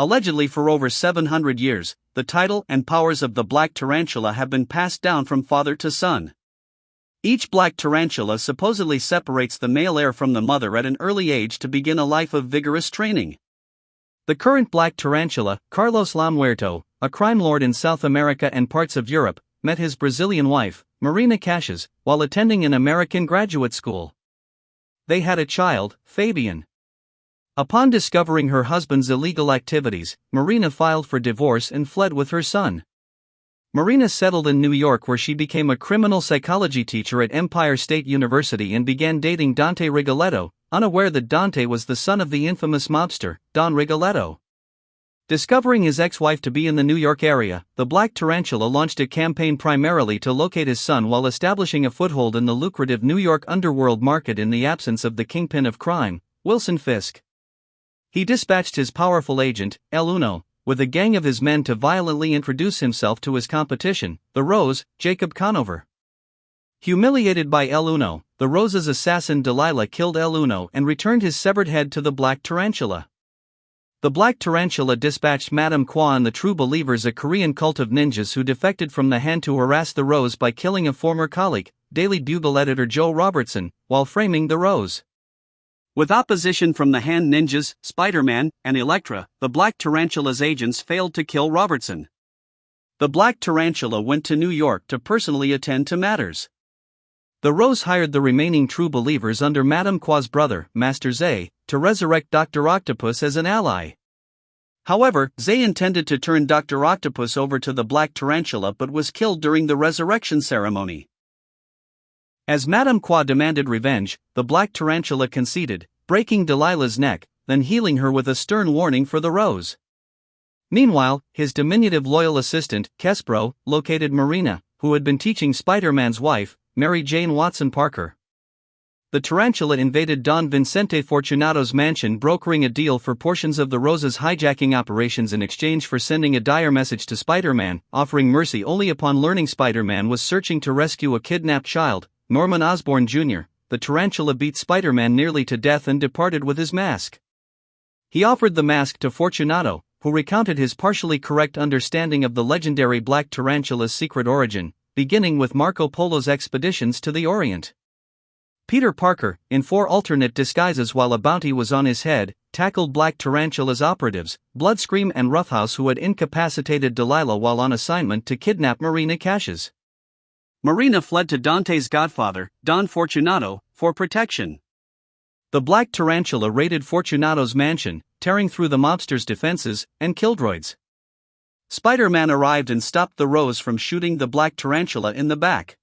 Allegedly for over 700 years, the title and powers of the Black Tarantula have been passed down from father to son. Each Black Tarantula supposedly separates the male heir from the mother at an early age to begin a life of vigorous training. The current Black Tarantula, Carlos LaMuerto, a crime lord in South America and parts of Europe, met his Brazilian wife, Marina Caches, while attending an American graduate school. They had a child, Fabian. Upon discovering her husband's illegal activities, Marina filed for divorce and fled with her son. Marina settled in New York, where she became a criminal psychology teacher at Empire State University and began dating Dante Rigoletto, unaware that Dante was the son of the infamous mobster, Don Rigoletto. Discovering his ex-wife to be in the New York area, the Black Tarantula launched a campaign primarily to locate his son while establishing a foothold in the lucrative New York underworld market in the absence of the Kingpin of Crime, Wilson Fisk. He dispatched his powerful agent, El Uno, with a gang of his men to violently introduce himself to his competition, the Rose, Jacob Conover. Humiliated by El Uno, the Rose's assassin Delilah killed El Uno and returned his severed head to the Black Tarantula. The Black Tarantula dispatched Madam Qwa and the True Believers, a Korean cult of ninjas who defected from the Hand to harass the Rose by killing a former colleague, Daily Bugle editor Joe Robertson, while framing the Rose. With opposition from the Hand ninjas, Spider-Man, and Elektra, the Black Tarantula's agents failed to kill Robertson. The Black Tarantula went to New York to personally attend to matters. The Rose hired the remaining True Believers under Madam Qwa's brother, Master Zay, to resurrect Dr. Octopus as an ally. However, Zay intended to turn Dr. Octopus over to the Black Tarantula but was killed during the resurrection ceremony. As Madam Qwa demanded revenge, the Black Tarantula conceded, breaking Delilah's neck, then healing her with a stern warning for the Rose. Meanwhile, his diminutive loyal assistant, Kespro, located Marina, who had been teaching Spider-Man's wife, Mary Jane Watson Parker. The Tarantula invaded Don Vincente Fortunato's mansion, brokering a deal for portions of the Rose's hijacking operations in exchange for sending a dire message to Spider-Man, offering mercy only upon learning Spider-Man was searching to rescue a kidnapped child, Norman Osborn Jr., the Tarantula beat Spider-Man nearly to death and departed with his mask. He offered the mask to Fortunato, who recounted his partially correct understanding of the legendary Black Tarantula's secret origin, beginning with Marco Polo's expeditions to the Orient. Peter Parker, in 4 alternate disguises while a bounty was on his head, tackled Black Tarantula's operatives, Bloodscream and Roughhouse, who had incapacitated Delilah while on assignment to kidnap Marina Caches. Marina fled to Dante's godfather, Don Fortunato, for protection. The Black Tarantula raided Fortunato's mansion, tearing through the mobster's defenses, and Kildroyd's. Spider-Man arrived and stopped the Rose from shooting the Black Tarantula in the back.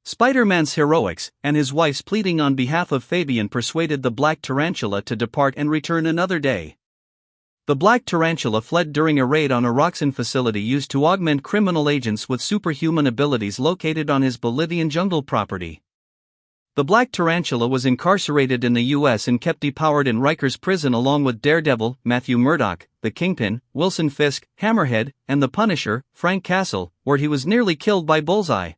Spider-Man's heroics, and his wife's pleading on behalf of Fabian, persuaded the Black Tarantula to depart and return another day. The Black Tarantula fled during a raid on a Roxanne facility used to augment criminal agents with superhuman abilities located on his Bolivian jungle property. The Black Tarantula was incarcerated in the U.S. and kept depowered in Rikers Prison along with Daredevil, Matthew Murdock, the Kingpin, Wilson Fisk, Hammerhead, and the Punisher, Frank Castle, where he was nearly killed by Bullseye.